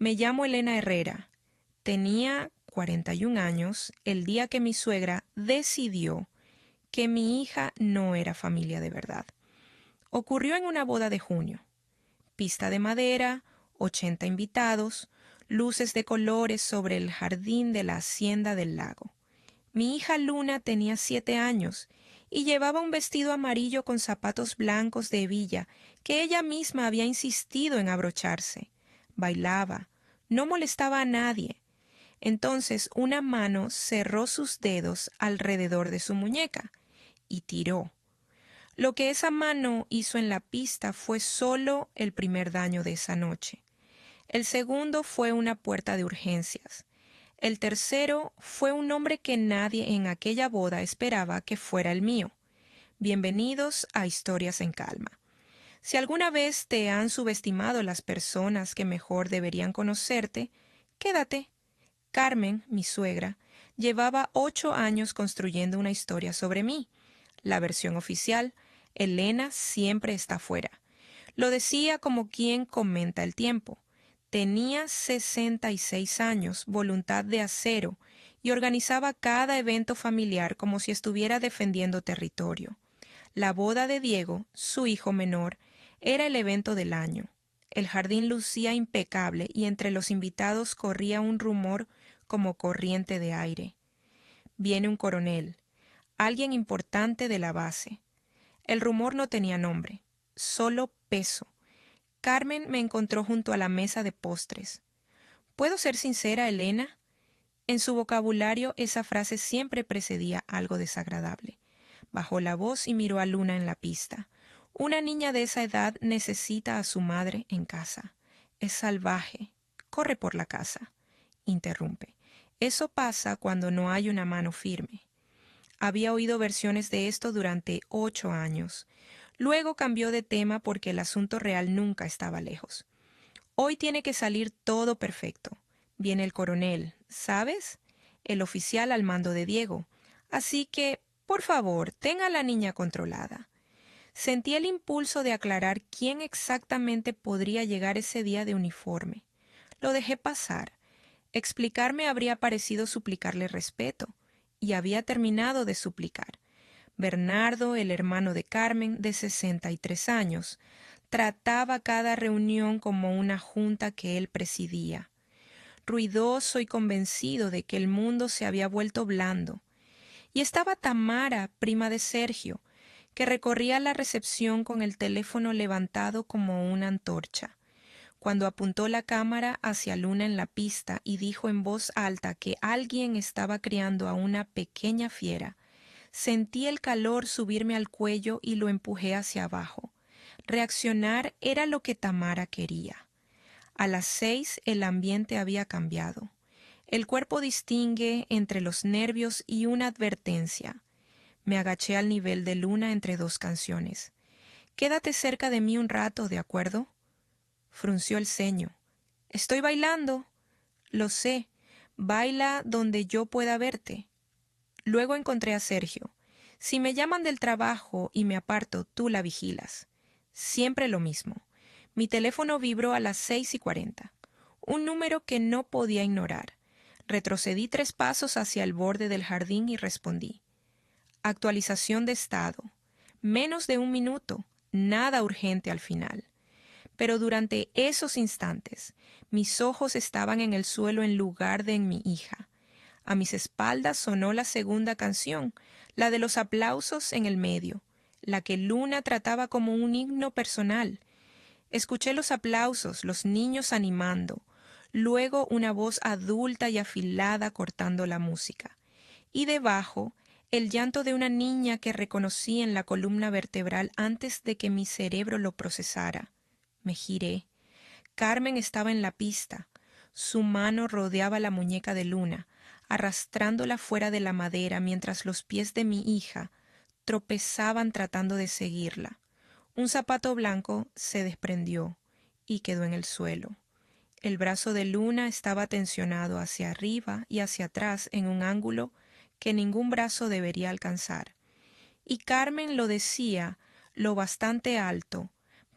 Me llamo Elena Herrera. Tenía 41 años el día que mi suegra decidió que mi hija no era familia de verdad. Ocurrió en una boda de junio. Pista de madera, 80 invitados, luces de colores sobre el jardín de la hacienda del lago. Mi hija Luna tenía 7 años y llevaba un vestido amarillo con zapatos blancos de hebilla que ella misma había insistido en abrocharse. Bailaba, no molestaba a nadie. Entonces una mano cerró sus dedos alrededor de su muñeca y tiró. Lo que esa mano hizo en la pista fue solo el primer daño de esa noche. El segundo fue una puerta de urgencias. El tercero fue un nombre que nadie en aquella boda esperaba que fuera el mío. Bienvenidos a Historias en Calma. Si alguna vez te han subestimado las personas que mejor deberían conocerte, quédate. Carmen, mi suegra, llevaba 8 años construyendo una historia sobre mí. La versión oficial, Elena siempre está fuera. Lo decía como quien comenta el tiempo. Tenía 66 años, voluntad de acero, y organizaba cada evento familiar como si estuviera defendiendo territorio. La boda de Diego, su hijo menor, era el evento del año. El jardín lucía impecable y entre los invitados corría un rumor como corriente de aire. Viene un coronel, alguien importante de la base. El rumor no tenía nombre, solo peso. Carmen me encontró junto a la mesa de postres. ¿Puedo ser sincera, Elena? En su vocabulario esa frase siempre precedía algo desagradable. Bajó la voz y miró a Luna en la pista. Una niña de esa edad necesita a su madre en casa. Es salvaje. Corre por la casa. Interrumpe. Eso pasa cuando no hay una mano firme. Había oído versiones de esto durante 8 años. Luego cambió de tema porque el asunto real nunca estaba lejos. Hoy tiene que salir todo perfecto. Viene el coronel, ¿sabes? El oficial al mando de Diego. Así que, por favor, tenga a la niña controlada. Sentí el impulso de aclarar quién exactamente podría llegar ese día de uniforme. Lo dejé pasar. Explicarme habría parecido suplicarle respeto, y había terminado de suplicar. Bernardo, el hermano de Carmen, de 63 años, trataba cada reunión como una junta que él presidía. Ruidoso y convencido de que el mundo se había vuelto blando. Y estaba Tamara, prima de Sergio, que recorría la recepción con el teléfono levantado como una antorcha. Cuando apuntó la cámara hacia Luna en la pista y dijo en voz alta que alguien estaba criando a una pequeña fiera, sentí el calor subirme al cuello y lo empujé hacia abajo. Reaccionar era lo que Tamara quería. A las 6 el ambiente había cambiado. El cuerpo distingue entre los nervios y una advertencia. Me agaché al nivel de Luna entre 2 canciones. Quédate cerca de mí un rato, ¿de acuerdo? Frunció el ceño. Estoy bailando. Lo sé. Baila donde yo pueda verte. Luego encontré a Sergio. Si me llaman del trabajo y me aparto, tú la vigilas. Siempre lo mismo. Mi teléfono vibró a las 6:40. Un número que no podía ignorar. Retrocedí 3 pasos hacia el borde del jardín y respondí. Actualización de estado. Menos de 1 minuto. Nada urgente al final. Pero durante esos instantes, mis ojos estaban en el suelo en lugar de en mi hija. A mis espaldas sonó la segunda canción, la de los aplausos en el medio, la que Luna trataba como un himno personal. Escuché los aplausos, los niños animando, luego una voz adulta y afilada cortando la música. Y debajo, el llanto de una niña que reconocí en la columna vertebral antes de que mi cerebro lo procesara. Me giré. Carmen estaba en la pista. Su mano rodeaba la muñeca de Luna, arrastrándola fuera de la madera mientras los pies de mi hija tropezaban tratando de seguirla. Un zapato blanco se desprendió y quedó en el suelo. El brazo de Luna estaba tensionado hacia arriba y hacia atrás en un ángulo que ningún brazo debería alcanzar. Y Carmen lo decía lo bastante alto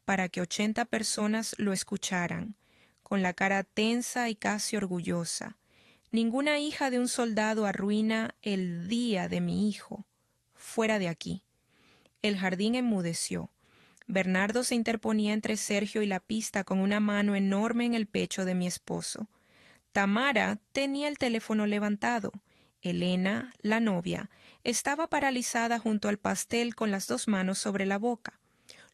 para que 80 personas lo escucharan, con la cara tensa y casi orgullosa. Ninguna hija de un soldado arruina el día de mi hijo. Fuera de aquí. El jardín enmudeció. Bernardo se interponía entre Sergio y la pista con una mano enorme en el pecho de mi esposo. Tamara tenía el teléfono levantado. Elena, la novia, estaba paralizada junto al pastel con las dos manos sobre la boca.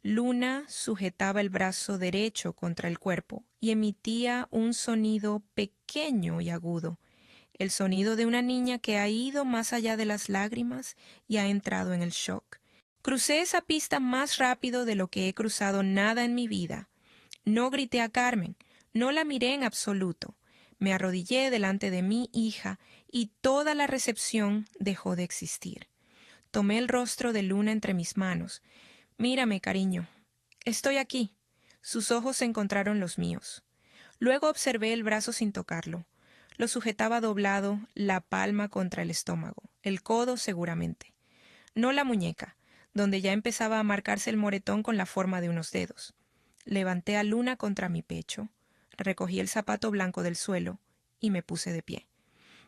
Luna sujetaba el brazo derecho contra el cuerpo y emitía un sonido pequeño y agudo, el sonido de una niña que ha ido más allá de las lágrimas y ha entrado en el shock. Crucé esa pista más rápido de lo que he cruzado nada en mi vida. No grité a Carmen, no la miré en absoluto. Me arrodillé delante de mi hija y toda la recepción dejó de existir. Tomé el rostro de Luna entre mis manos. Mírame, cariño. Estoy aquí. Sus ojos encontraron los míos. Luego observé el brazo sin tocarlo. Lo sujetaba doblado, la palma contra el estómago, el codo seguramente. No la muñeca, donde ya empezaba a marcarse el moretón con la forma de unos dedos. Levanté a Luna contra mi pecho, recogí el zapato blanco del suelo y me puse de pie.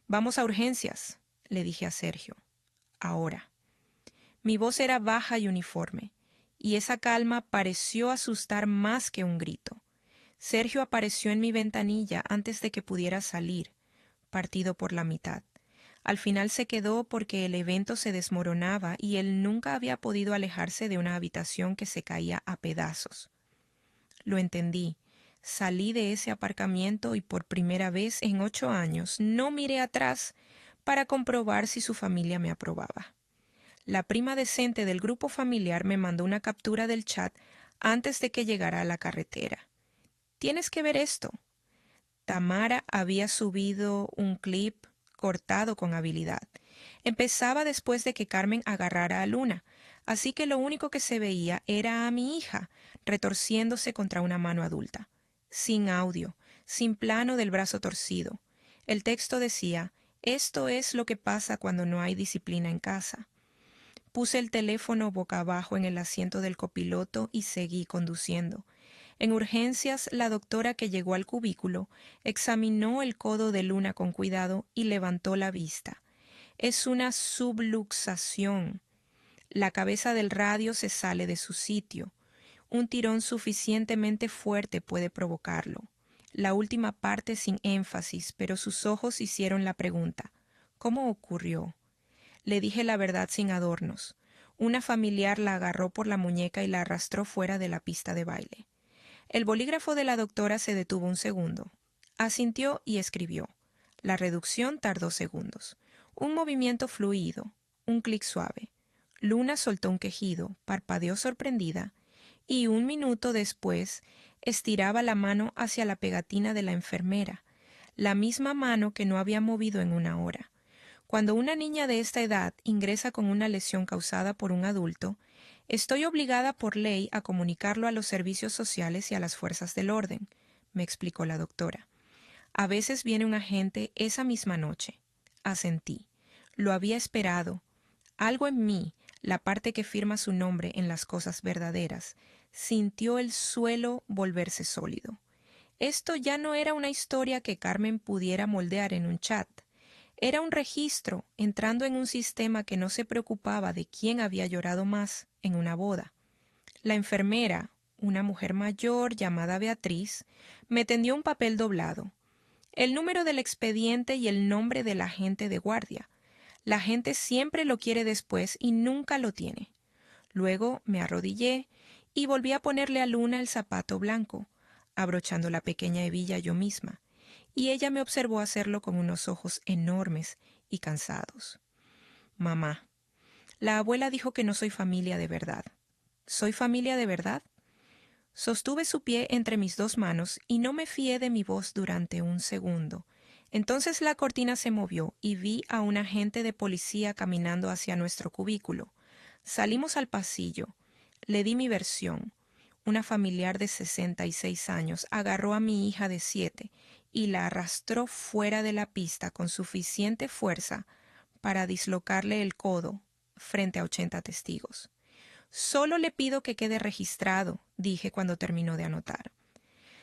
Vamos a urgencias, le dije a Sergio. Ahora. Mi voz era baja y uniforme, y esa calma pareció asustar más que un grito. Sergio apareció en mi ventanilla antes de que pudiera salir, partido por la mitad. Al final se quedó porque el evento se desmoronaba y él nunca había podido alejarse de una habitación que se caía a pedazos. Lo entendí. Salí de ese aparcamiento y por primera vez en 8 años no miré atrás para comprobar si su familia me aprobaba. La prima decente del grupo familiar me mandó una captura del chat antes de que llegara a la carretera. Tienes que ver esto. Tamara había subido un clip cortado con habilidad. Empezaba después de que Carmen agarrara a Luna, así que lo único que se veía era a mi hija retorciéndose contra una mano adulta. Sin audio, sin plano del brazo torcido. El texto decía: «Esto es lo que pasa cuando no hay disciplina en casa». Puse el teléfono boca abajo en el asiento del copiloto y seguí conduciendo. En urgencias, la doctora que llegó al cubículo examinó el codo de Luna con cuidado y levantó la vista. Es una subluxación. La cabeza del radio se sale de su sitio. Un tirón suficientemente fuerte puede provocarlo. La última parte sin énfasis, pero sus ojos hicieron la pregunta: ¿cómo ocurrió? Le dije la verdad sin adornos. Una familiar la agarró por la muñeca y la arrastró fuera de la pista de baile. El bolígrafo de la doctora se detuvo un segundo. Asintió y escribió. La reducción tardó segundos. Un movimiento fluido, un clic suave. Luna soltó un quejido, parpadeó sorprendida, y 1 minuto después estiraba la mano hacia la pegatina de la enfermera, la misma mano que no había movido en 1 hora. Cuando una niña de esta edad ingresa con una lesión causada por un adulto, estoy obligada por ley a comunicarlo a los servicios sociales y a las fuerzas del orden, me explicó la doctora. A veces viene un agente esa misma noche. Asentí. Lo había esperado. Algo en mí, la parte que firma su nombre en las cosas verdaderas, sintió el suelo volverse sólido. Esto ya no era una historia que Carmen pudiera moldear en un chat. Era un registro entrando en un sistema que no se preocupaba de quién había llorado más en una boda. La enfermera, una mujer mayor llamada Beatriz, me tendió un papel doblado, el número del expediente y el nombre del agente de guardia. La gente siempre lo quiere después y nunca lo tiene. Luego me arrodillé y volví a ponerle a Luna el zapato blanco, abrochando la pequeña hebilla yo misma, y ella me observó hacerlo con unos ojos enormes y cansados. Mamá, la abuela dijo que no soy familia de verdad. ¿Soy familia de verdad? Sostuve su pie entre mis 2 manos y no me fié de mi voz durante 1 segundo. Entonces la cortina se movió y vi a un agente de policía caminando hacia nuestro cubículo. Salimos al pasillo. Le di mi versión. Una familiar de 66 años agarró a mi hija de 7 y la arrastró fuera de la pista con suficiente fuerza para dislocarle el codo frente a 80 testigos. Solo le pido que quede registrado, dije cuando terminó de anotar.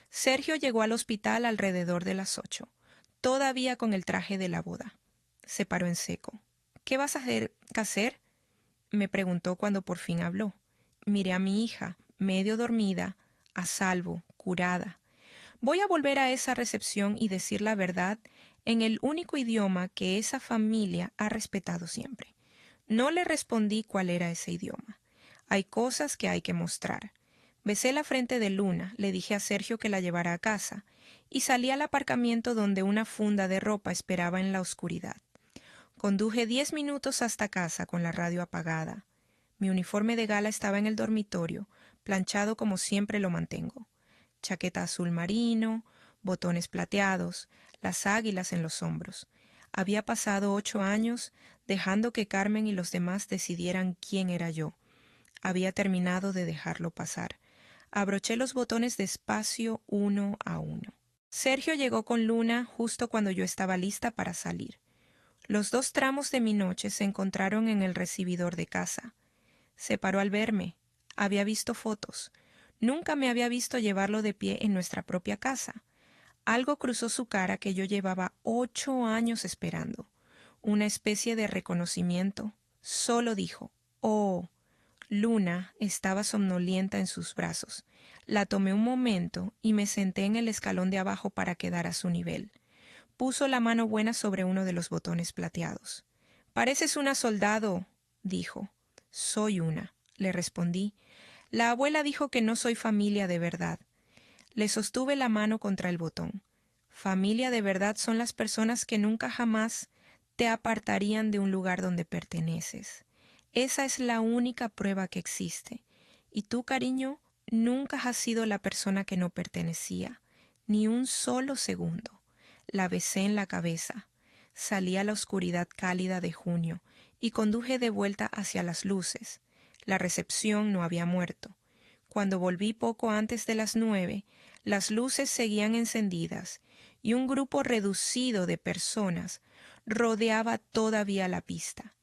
Sergio llegó al hospital alrededor de las 8, todavía con el traje de la boda. Se paró en seco. ¿Qué vas a hacer? Me preguntó cuando por fin habló. Miré a mi hija, medio dormida, a salvo, curada. Voy a volver a esa recepción y decir la verdad en el único idioma que esa familia ha respetado siempre. No le respondí cuál era ese idioma. Hay cosas que hay que mostrar. Besé la frente de Luna, le dije a Sergio que la llevara a casa, y salí al aparcamiento donde una funda de ropa esperaba en la oscuridad. Conduje 10 minutos hasta casa con la radio apagada. Mi uniforme de gala estaba en el dormitorio, planchado como siempre lo mantengo. Chaqueta azul marino, botones plateados, las águilas en los hombros. Había pasado 8 años dejando que Carmen y los demás decidieran quién era yo. Había terminado de dejarlo pasar. Abroché los botones despacio uno a uno. Sergio llegó con Luna justo cuando yo estaba lista para salir. Los 2 tramos de mi noche se encontraron en el recibidor de casa. Se paró al verme. Había visto fotos. Nunca me había visto llevarlo de pie en nuestra propia casa. Algo cruzó su cara que yo llevaba 8 años esperando. Una especie de reconocimiento. Solo dijo, «Oh». Luna estaba somnolienta en sus brazos. La tomé un momento y me senté en el escalón de abajo para quedar a su nivel. Puso la mano buena sobre uno de los botones plateados. «Pareces una soldado», dijo. «Soy una», le respondí. «La abuela dijo que no soy familia de verdad». Le sostuve la mano contra el botón. Familia de verdad son las personas que nunca jamás te apartarían de un lugar donde perteneces. Esa es la única prueba que existe. Y tú, cariño, nunca has sido la persona que no pertenecía, ni un solo segundo. La besé en la cabeza. Salí a la oscuridad cálida de junio y conduje de vuelta hacia las luces. La recepción no había muerto. Cuando volví poco antes de las 9, las luces seguían encendidas y un grupo reducido de personas rodeaba todavía la pista.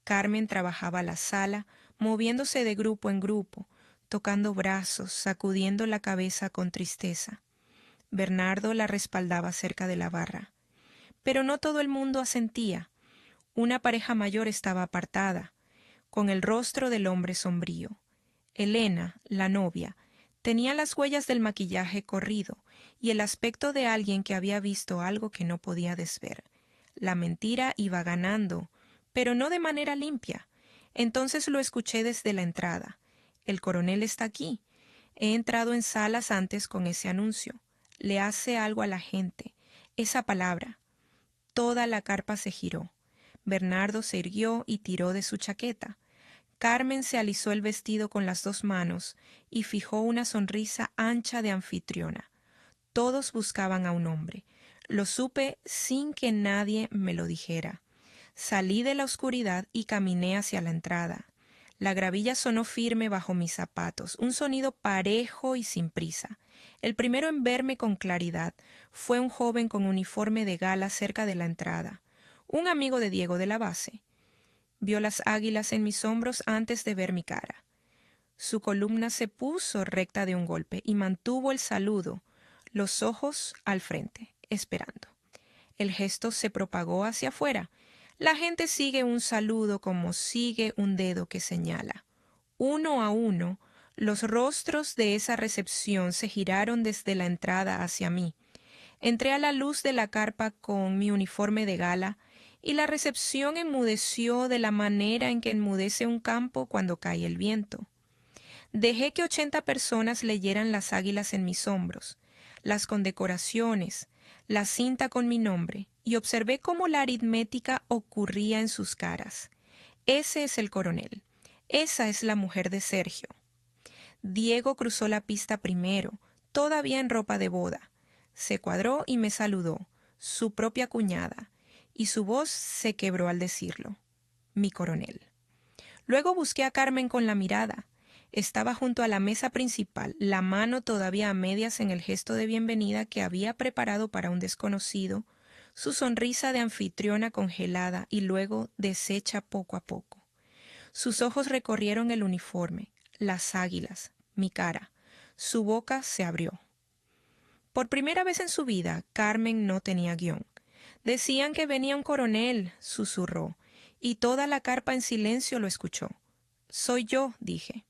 Carmen trabajaba la sala, moviéndose de grupo en grupo, tocando brazos, sacudiendo la cabeza con tristeza. Bernardo la respaldaba cerca de la barra. Pero no todo el mundo asentía. Una pareja mayor estaba apartada, con el rostro del hombre sombrío. Elena, la novia, tenía las huellas del maquillaje corrido y el aspecto de alguien que había visto algo que no podía desver. La mentira iba ganando, pero no de manera limpia. Entonces lo escuché desde la entrada. «El coronel está aquí. He entrado en salas antes con ese anuncio. Le hace algo a la gente. Esa palabra». Toda la carpa se giró. Bernardo se irguió y tiró de su chaqueta. Carmen se alisó el vestido con las 2 manos y fijó una sonrisa ancha de anfitriona. Todos buscaban a un hombre. Lo supe sin que nadie me lo dijera. Salí de la oscuridad y caminé hacia la entrada. La gravilla sonó firme bajo mis zapatos, un sonido parejo y sin prisa. El primero en verme con claridad fue un joven con uniforme de gala cerca de la entrada, un amigo de Diego de la base. Vio las águilas en mis hombros antes de ver mi cara. Su columna se puso recta de un golpe y mantuvo el saludo, los ojos al frente, esperando. El gesto se propagó hacia afuera. La gente sigue un saludo como sigue un dedo que señala. Uno a uno, los rostros de esa recepción se giraron desde la entrada hacia mí. Entré a la luz de la carpa con mi uniforme de gala y la recepción enmudeció de la manera en que enmudece un campo cuando cae el viento. Dejé que 80 personas leyeran las águilas en mis hombros, las condecoraciones, la cinta con mi nombre, y observé cómo la aritmética ocurría en sus caras. Ese es el coronel. Esa es la mujer de Sergio. Diego cruzó la pista primero, todavía en ropa de boda. Se cuadró y me saludó, su propia cuñada, y su voz se quebró al decirlo. Mi coronel. Luego busqué a Carmen con la mirada. Estaba junto a la mesa principal, la mano todavía a medias en el gesto de bienvenida que había preparado para un desconocido, su sonrisa de anfitriona congelada y luego deshecha poco a poco. Sus ojos recorrieron el uniforme, las águilas, mi cara. Su boca se abrió. Por primera vez en su vida, Carmen no tenía guión. Decían que venía un coronel, susurró, y toda la carpa en silencio lo escuchó. Soy yo, dije.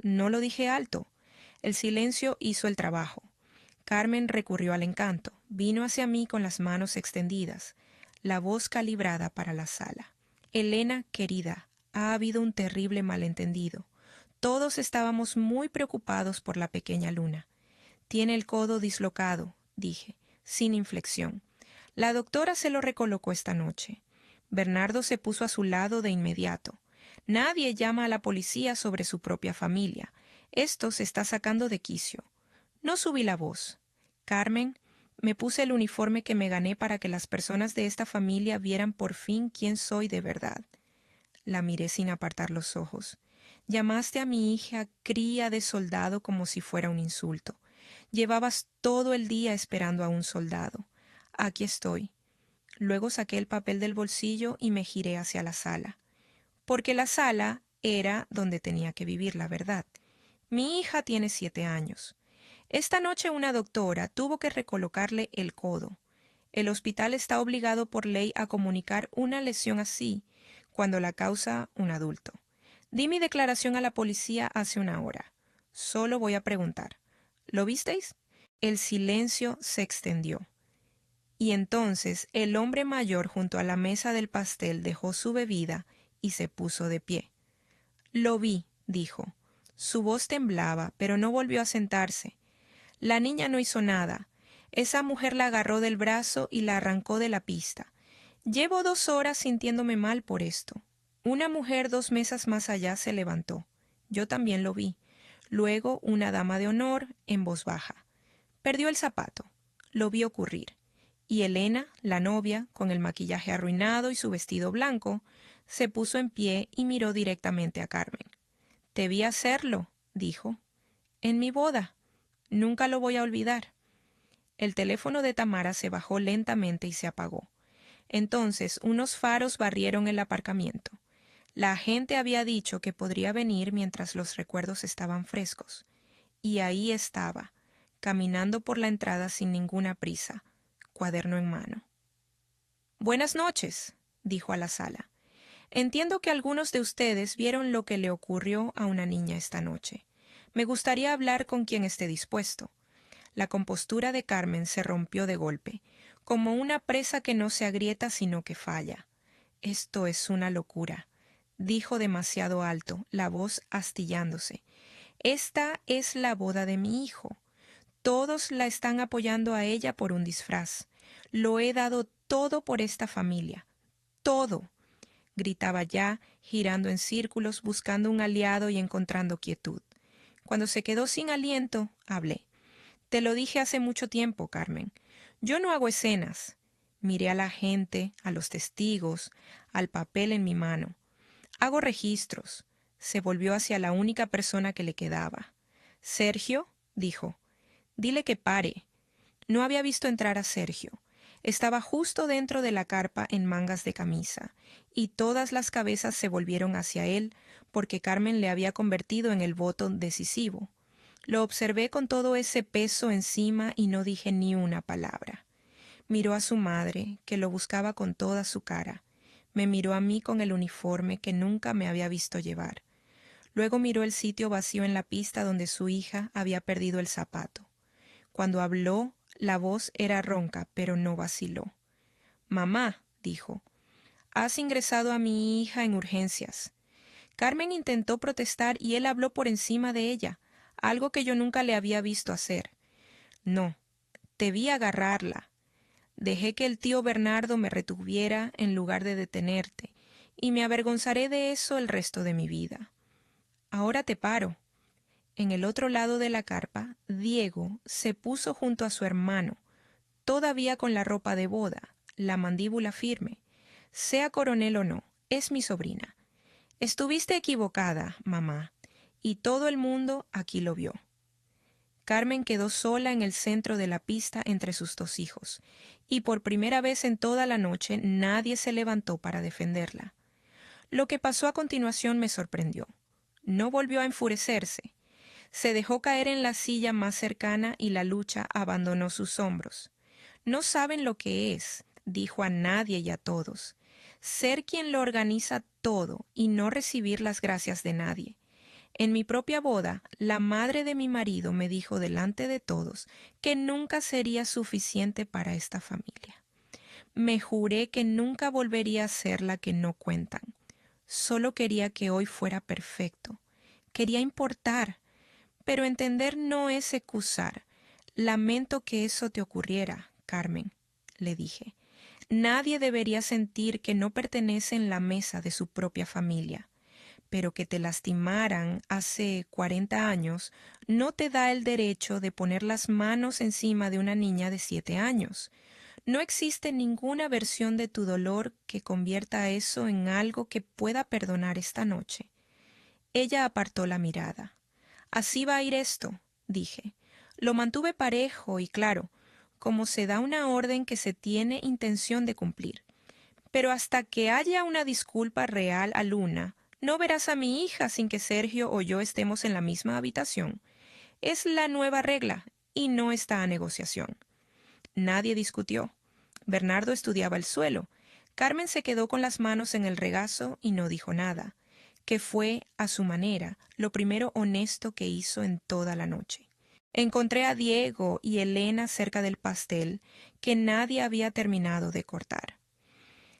No lo dije alto. El silencio hizo el trabajo. Carmen recurrió al encanto. Vino hacia mí con las manos extendidas, la voz calibrada para la sala. Elena, querida, ha habido un terrible malentendido. Todos estábamos muy preocupados por la pequeña Luna. Tiene el codo dislocado, dije, sin inflexión. La doctora se lo recolocó esta noche. Bernardo se puso a su lado de inmediato. Nadie llama a la policía sobre su propia familia. Esto se está sacando de quicio. No subí la voz. Carmen, me puse el uniforme que me gané para que las personas de esta familia vieran por fin quién soy de verdad. La miré sin apartar los ojos. Llamaste a mi hija cría de soldado como si fuera un insulto. Llevabas todo el día esperando a un soldado. Aquí estoy. Luego saqué el papel del bolsillo y me giré hacia la sala. Porque la sala era donde tenía que vivir la verdad. Mi hija tiene 7 años. Esta noche una doctora tuvo que recolocarle el codo. El hospital está obligado por ley a comunicar una lesión así cuando la causa un adulto. Di mi declaración a la policía hace una hora. Solo voy a preguntar. ¿Lo visteis? El silencio se extendió. Y entonces el hombre mayor junto a la mesa del pastel dejó su bebida y se puso de pie. Lo vi, dijo. Su voz temblaba, pero no volvió a sentarse. La niña no hizo nada. Esa mujer la agarró del brazo y la arrancó de la pista. Llevo 2 horas sintiéndome mal por esto. Una mujer 2 mesas más allá se levantó. Yo también lo vi. Luego una dama de honor, en voz baja. Perdió el zapato. Lo vi ocurrir. Y Elena, la novia, con el maquillaje arruinado y su vestido blanco, se puso en pie y miró directamente a Carmen. Te vi hacerlo, dijo. En mi boda. Nunca lo voy a olvidar. El teléfono de Tamara se bajó lentamente y se apagó. Entonces unos faros barrieron el aparcamiento. La agente había dicho que podría venir mientras los recuerdos estaban frescos. Y ahí estaba, caminando por la entrada sin ninguna prisa, cuaderno en mano. Buenas noches, dijo a la sala. Entiendo que algunos de ustedes vieron lo que le ocurrió a una niña esta noche. Me gustaría hablar con quien esté dispuesto. La compostura de Carmen se rompió de golpe, como una presa que no se agrieta sino que falla. Esto es una locura, dijo demasiado alto, la voz astillándose. Esta es la boda de mi hijo. Todos la están apoyando a ella por un disfraz. Lo he dado todo por esta familia. Todo. Gritaba ya, girando en círculos, buscando un aliado y encontrando quietud. Cuando se quedó sin aliento, hablé. Te lo dije hace mucho tiempo, Carmen. Yo no hago escenas. Miré a la gente, a los testigos, al papel en mi mano. Hago registros. Se volvió hacia la única persona que le quedaba. Sergio, dijo. Dile que pare. No había visto entrar a Sergio. Estaba justo dentro de la carpa en mangas de camisa, y todas las cabezas se volvieron hacia él porque Carmen le había convertido en el voto decisivo. Lo observé con todo ese peso encima y no dije ni una palabra. Miró a su madre, que lo buscaba con toda su cara. Me miró a mí con el uniforme que nunca me había visto llevar. Luego miró el sitio vacío en la pista donde su hija había perdido el zapato. Cuando habló, la voz era ronca, pero no vaciló. Mamá, dijo, has ingresado a mi hija en urgencias. Carmen intentó protestar y él habló por encima de ella, algo que yo nunca le había visto hacer. No, te vi agarrarla. Dejé que el tío Bernardo me retuviera en lugar de detenerte, y me avergonzaré de eso el resto de mi vida. Ahora te paro. En el otro lado de la carpa, Diego se puso junto a su hermano, todavía con la ropa de boda, la mandíbula firme. Sea coronel o no, es mi sobrina. Estuviste equivocada, mamá, y todo el mundo aquí lo vio. Carmen quedó sola en el centro de la pista entre sus 2 hijos, y por primera vez en toda la noche nadie se levantó para defenderla. Lo que pasó a continuación me sorprendió. No volvió a enfurecerse. Se dejó caer en la silla más cercana y la lucha abandonó sus hombros. No saben lo que es, dijo a nadie y a todos, ser quien lo organiza todo y no recibir las gracias de nadie. En mi propia boda, la madre de mi marido me dijo delante de todos que nunca sería suficiente para esta familia. Me juré que nunca volvería a ser la que no cuentan. Solo quería que hoy fuera perfecto. Quería importar, pero entender no es excusar. Lamento que eso te ocurriera, Carmen, le dije. Nadie debería sentir que no pertenece en la mesa de su propia familia, pero que te lastimaran hace 40 años no te da el derecho de poner las manos encima de una niña de 7 años. No existe ninguna versión de tu dolor que convierta eso en algo que pueda perdonar esta noche. Ella apartó la mirada. Así va a ir esto, dije. Lo mantuve parejo y claro, como se da una orden que se tiene intención de cumplir. Pero hasta que haya una disculpa real a Luna, no verás a mi hija sin que Sergio o yo estemos en la misma habitación. Es la nueva regla y no está a negociación. Nadie discutió. Bernardo estudiaba el suelo. Carmen se quedó con las manos en el regazo y no dijo nada, que fue, a su manera, lo primero honesto que hizo en toda la noche. Encontré a Diego y Elena cerca del pastel que nadie había terminado de cortar.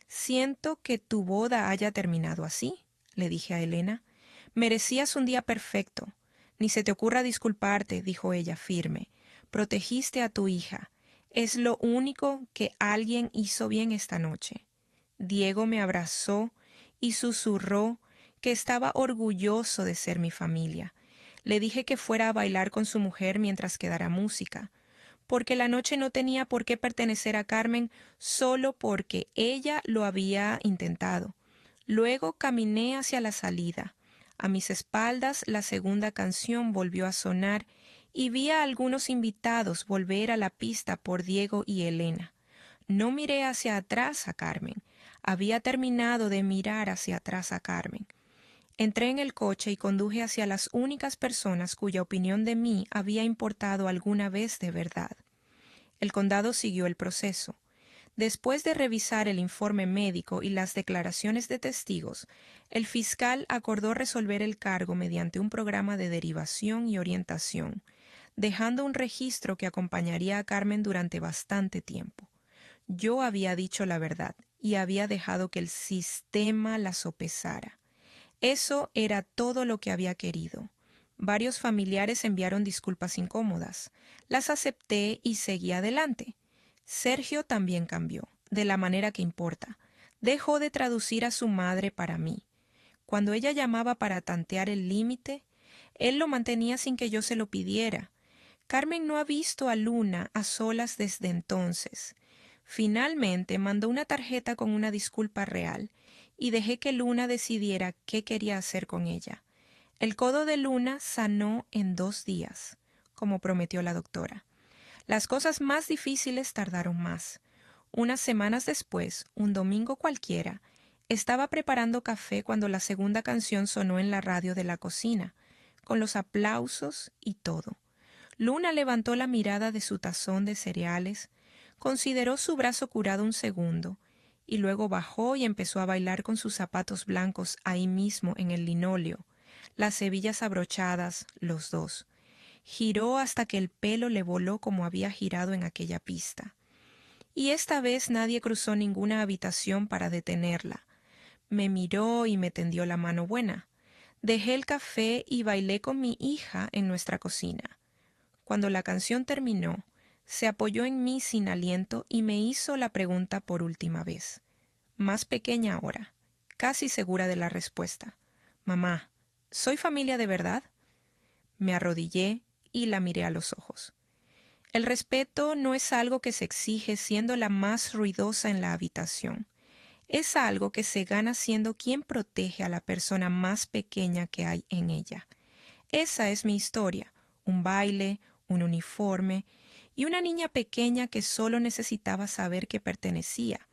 Siento que tu boda haya terminado así, le dije a Elena. Merecías un día perfecto. Ni se te ocurra disculparte, dijo ella firme. Protegiste a tu hija. Es lo único que alguien hizo bien esta noche. Diego me abrazó y susurró que estaba orgulloso de ser mi familia. Le dije que fuera a bailar con su mujer mientras quedara música, porque la noche no tenía por qué pertenecer a Carmen solo porque ella lo había intentado. Luego caminé hacia la salida. A mis espaldas la segunda canción volvió a sonar y vi a algunos invitados volver a la pista por Diego y Elena. No miré hacia atrás a Carmen. Había terminado de mirar hacia atrás a Carmen. Entré en el coche y conduje hacia las únicas personas cuya opinión de mí había importado alguna vez de verdad. El condado siguió el proceso. Después de revisar el informe médico y las declaraciones de testigos, el fiscal acordó resolver el cargo mediante un programa de derivación y orientación, dejando un registro que acompañaría a Carmen durante bastante tiempo. Yo había dicho la verdad y había dejado que el sistema la sopesara. Eso era todo lo que había querido. Varios familiares enviaron disculpas incómodas. Las acepté y seguí adelante. Sergio también cambió, de la manera que importa. Dejó de traducir a su madre para mí. Cuando ella llamaba para tantear el límite, él lo mantenía sin que yo se lo pidiera. Carmen no ha visto a Luna a solas desde entonces. Finalmente mandó una tarjeta con una disculpa real y dejé que Luna decidiera qué quería hacer con ella. El codo de Luna sanó en 2 días, como prometió la doctora. Las cosas más difíciles tardaron más. Unas semanas después, un domingo cualquiera, estaba preparando café cuando la segunda canción sonó en la radio de la cocina, con los aplausos y todo. Luna levantó la mirada de su tazón de cereales, consideró su brazo curado un segundo, y luego bajó y empezó a bailar con sus zapatos blancos ahí mismo en el linóleo, las hebillas abrochadas, los dos. Giró hasta que el pelo le voló como había girado en aquella pista. Y esta vez nadie cruzó ninguna habitación para detenerla. Me miró y me tendió la mano buena. Dejé el café y bailé con mi hija en nuestra cocina. Cuando la canción terminó, se apoyó en mí sin aliento y me hizo la pregunta por última vez. Más pequeña ahora, casi segura de la respuesta. Mamá, ¿soy familia de verdad? Me arrodillé y la miré a los ojos. El respeto no es algo que se exige siendo la más ruidosa en la habitación. Es algo que se gana siendo quien protege a la persona más pequeña que hay en ella. Esa es mi historia, un baile, un uniforme y una niña pequeña que solo necesitaba saber que pertenecía,